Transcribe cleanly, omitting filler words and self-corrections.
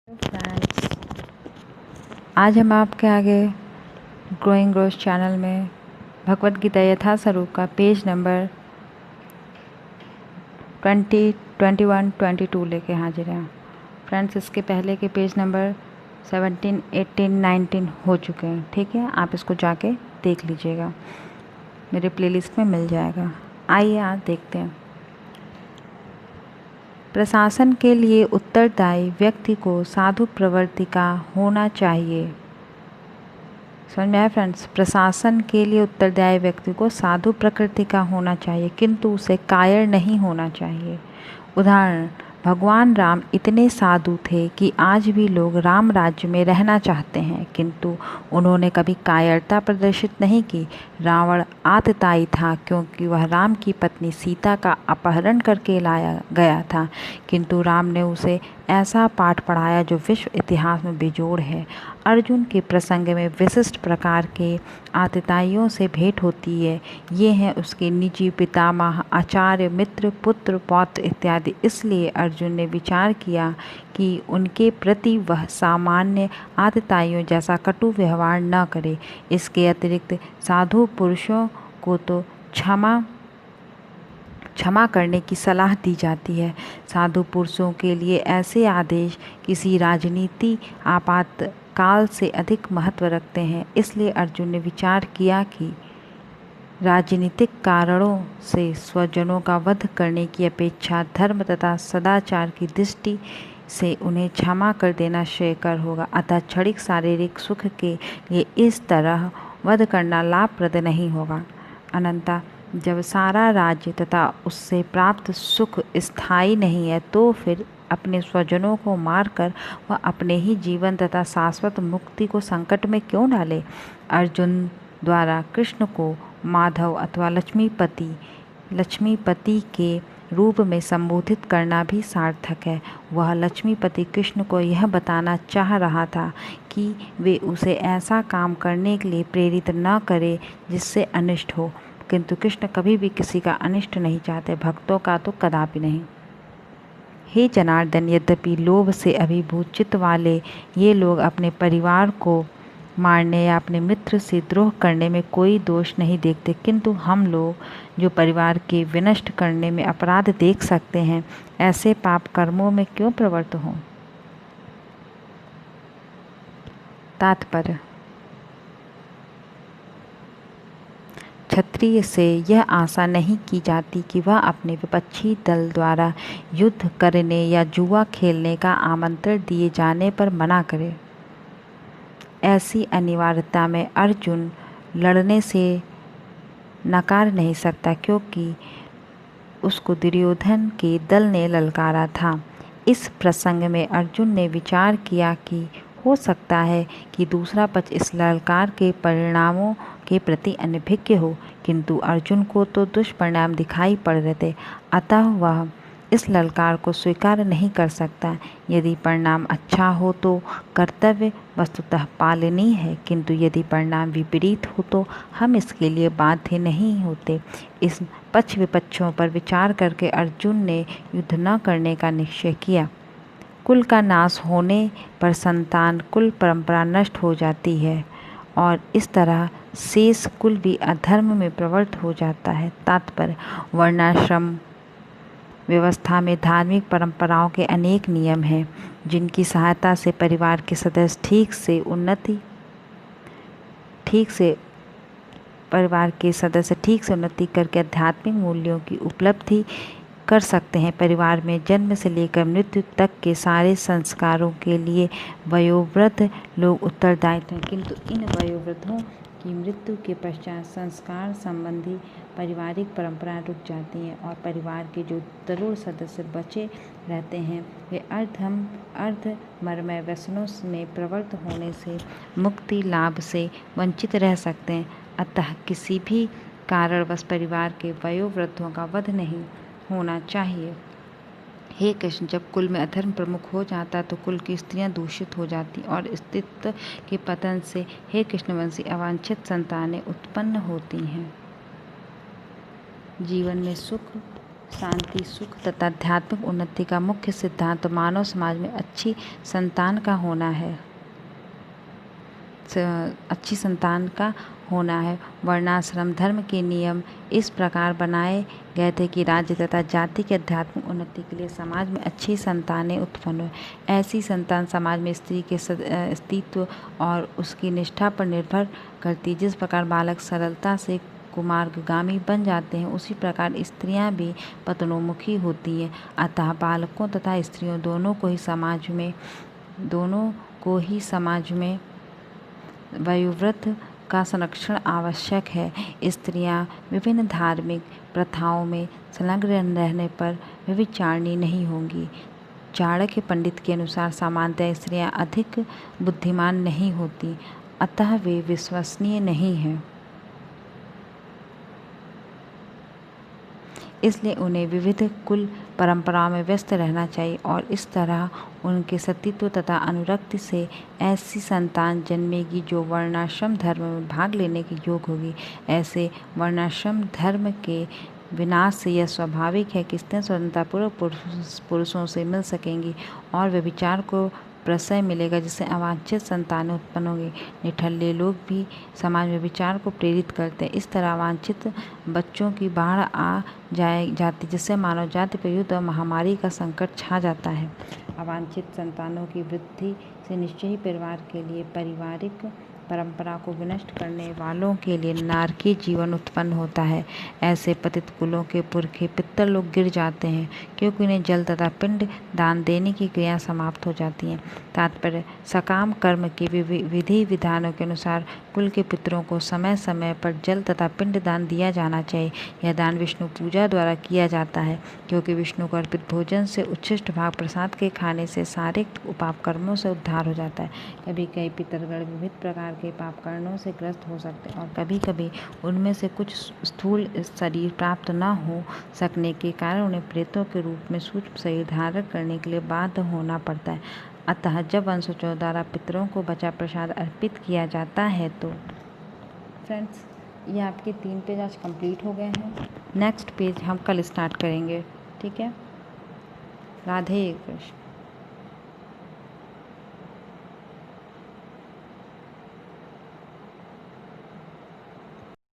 Friends, आज हम आपके आगे ग्रोइंग ग्रोथ चैनल में भगवद गीता यथास्वरूप का पेज नंबर 20, 21, 22 लेके हाजिर हैं। फ्रेंड्स, इसके पहले के पेज नंबर 17, 18, 19 हो चुके हैं। ठीक है, आप इसको जाके देख लीजिएगा, मेरे प्लेलिस्ट में मिल जाएगा। आइए आज देखते हैं। प्रशासन के लिए उत्तरदायी व्यक्ति को साधु प्रवृत्ति का होना चाहिए। समझ में आया फ्रेंड्स? प्रशासन के लिए उत्तरदायी व्यक्ति को साधु प्रकृति का होना चाहिए, किंतु उसे कायर नहीं होना चाहिए। उदाहरण, भगवान राम इतने साधु थे कि आज भी लोग राम राज्य में रहना चाहते हैं, किंतु उन्होंने कभी कायरता प्रदर्शित नहीं की। रावण आततायी था क्योंकि वह राम की पत्नी सीता का अपहरण करके लाया गया था, किंतु राम ने उसे ऐसा पाठ पढ़ाया जो विश्व इतिहास में बेजोड़ है। अर्जुन के प्रसंग में विशिष्ट प्रकार के आतताइयों से भेंट होती है। ये हैं उसके निजी पितामह, आचार्य, मित्र, पुत्र, पौत्र इत्यादि। इसलिए अर्जुन ने विचार किया कि उनके प्रति वह सामान्य आतताइयों जैसा कटु व्यवहार न करे। इसके अतिरिक्त साधु पुरुषों को तो क्षमा करने की सलाह दी जाती है। साधु पुरुषों के लिए ऐसे आदेश किसी राजनीति आपातकाल से अधिक महत्व रखते हैं। इसलिए अर्जुन ने विचार किया कि राजनीतिक कारणों से स्वजनों का वध करने की अपेक्षा धर्म तथा सदाचार की दृष्टि से उन्हें क्षमा कर देना श्रेयकर होगा। अतः क्षणिक शारीरिक सुख के लिए इस तरह वध करना लाभप्रद नहीं होगा। अनंता, जब सारा राज्य तथा उससे प्राप्त सुख स्थायी नहीं है, तो फिर अपने स्वजनों को मारकर वह अपने ही जीवन तथा शाश्वत मुक्ति को संकट में क्यों डाले? अर्जुन द्वारा कृष्ण को माधव अथवा लक्ष्मीपति के रूप में संबोधित करना भी सार्थक है। वह लक्ष्मीपति कृष्ण को यह बताना चाह रहा था कि वे उसे ऐसा काम करने के लिए प्रेरित न करें जिससे अनिष्ट हो, किंतु कृष्ण कभी भी किसी का अनिष्ट नहीं चाहते, भक्तों का तो कदापि नहीं। हे जनार्दन, यद्यपि लोभ से अभिभूत चित्त वाले ये लोग अपने परिवार को मारने या अपने मित्र से द्रोह करने में कोई दोष नहीं देखते, किंतु हम लोग जो परिवार के विनष्ट करने में अपराध देख सकते हैं, ऐसे पाप कर्मों में क्यों प्रवृत्त हों? तात्पर्य, क्षत्रिय से यह आशा नहीं की जाती कि वह अपने विपक्षी दल द्वारा युद्ध करने या जुआ खेलने का आमंत्रण दिए जाने पर मना करे। ऐसी अनिवार्यता में अर्जुन लड़ने से नकार नहीं सकता, क्योंकि उसको दुर्योधन के दल ने ललकारा था। इस प्रसंग में अर्जुन ने विचार किया कि हो सकता है कि दूसरा पक्ष इस ललकार के परिणामों के प्रति अनभिज्ञ हो, किंतु अर्जुन को तो दुष्परिणाम दिखाई पड़ रहे थे, अतः वह इस ललकार को स्वीकार नहीं कर सकता। यदि परिणाम अच्छा हो तो कर्तव्य वस्तुतः पालनीय है, किंतु यदि परिणाम विपरीत हो तो हम इसके लिए बाध्य नहीं होते। इस पक्ष विपक्षों पर विचार करके अर्जुन ने युद्ध न करने का निश्चय किया। कुल का नाश होने पर संतान कुल परंपरा नष्ट हो जाती है और इस तरह शेष कुल भी अधर्म में प्रवृत्त हो जाता है। तात्पर्य, वर्णाश्रम व्यवस्था में धार्मिक परंपराओं के अनेक नियम हैं, जिनकी सहायता से परिवार के सदस्य ठीक से उन्नति करके आध्यात्मिक मूल्यों की उपलब्धि कर सकते हैं। परिवार में जन्म से लेकर मृत्यु तक के सारे संस्कारों के लिए वयोवृद्ध लोग उत्तरदायी हैं, किंतु इन वयोवृद्धों की मृत्यु के पश्चात संस्कार संबंधी पारिवारिक परंपराएं रुक जाती हैं और परिवार के जो तरुण सदस्य बचे रहते हैं वे अर्धमरमय व्यसनों में प्रवृत्त होने से मुक्ति लाभ से वंचित रह सकते हैं। अतः किसी भी कारणवश परिवार के वयोवृद्धों का वध नहीं होना चाहिए। हे कृष्ण, जब कुल में अधर्म प्रमुख हो जाता तो कुल की स्त्रियां दूषित हो जाती और अस्तित्व के पतन से हे कृष्णवंशी अवांछित संतानें उत्पन्न होती हैं। जीवन में सुख शांति, सुख तथा आध्यात्मिक उन्नति का मुख्य सिद्धांत मानव समाज में अच्छी संतान का होना है। वर्णाश्रम धर्म के नियम इस प्रकार बनाए गए थे कि राज्य तथा जाति के आध्यात्मिक उन्नति के लिए समाज में अच्छी संतानें उत्पन्न हो। ऐसी संतान समाज में स्त्री के अस्तित्व और उसकी निष्ठा पर निर्भर करती। जिस प्रकार बालक सरलता से कुमार्गामी बन जाते हैं, उसी प्रकार स्त्रियां भी पतनोमुखी होती हैं। अतः बालकों तथा स्त्रियों दोनों को ही समाज में वयोवृद्ध का संरक्षण आवश्यक है। स्त्रियां विभिन्न धार्मिक प्रथाओं में संलग्न रहने पर व्यभिचारिणी नहीं होंगी। चाणक्य पंडित के अनुसार सामान्यतः स्त्रियां अधिक बुद्धिमान नहीं होती, अतः वे विश्वसनीय नहीं हैं। इसलिए उन्हें विविध कुल परंपराओं में व्यस्त रहना चाहिए और इस तरह उनके सतीत्व तथा अनुरक्ति से ऐसी संतान जन्मेगी जो वर्णाश्रम धर्म में भाग लेने के योग्य होगी। ऐसे वर्णाश्रम धर्म के विनाश से यह स्वाभाविक है कि स्त्रियां स्वतंत्रतापूर्वक पुरुषों से मिल सकेंगी और व्यभिचार को प्रश्रय मिलेगा, जिससे अवांछित संतानें उत्पन्न होंगी। निठल्ले लोग भी समाज में विचार को प्रेरित करते हैं। इस तरह अवांछित बच्चों की बाढ़ आ जाती, जिससे मानव जाति पर युद्ध और महामारी का संकट छा जाता है। अवांछित संतानों की वृद्धि से निश्चय ही परिवार के लिए पारिवारिक परंपरा को विनष्ट करने वालों के लिए नारकीय जीवन उत्पन्न होता है। ऐसे पतित कुलों के पुरखे पितर लोग गिर जाते हैं, क्योंकि उन्हें जल तथा पिंड दान देने की क्रिया समाप्त हो जाती हैं। तात्पर्य, सकाम कर्म के विधि विधानों के अनुसार कुल के पितरों को समय समय पर जल तथा पिंड दान दिया जाना चाहिए। यह दान विष्णु पूजा द्वारा किया जाता है, क्योंकि विष्णु को अर्पित भोजन से उच्छिष्ट भाग प्रसाद के खाने से सारे पाप कर्मों से उद्धार हो जाता है। कभी कभी पितरगण विविध प्रकार के पाप कर्मों से ग्रस्त हो सकते हैं और कभी कभी उनमें से कुछ स्थूल शरीर प्राप्त न हो सकने के कारण उन्हें प्रेतों के रूप में सूक्ष्म शरीर धारण करने के लिए बाध्य होना पड़ता है। अतः जब वंशजों द्वारा पितरों को बचा प्रसाद अर्पित किया जाता है तो फ्रेंड्स, ये आपके 3 पेज आज कंप्लीट हो गए हैं। नेक्स्ट पेज हम कल स्टार्ट करेंगे। ठीक है। राधे कृष्ण।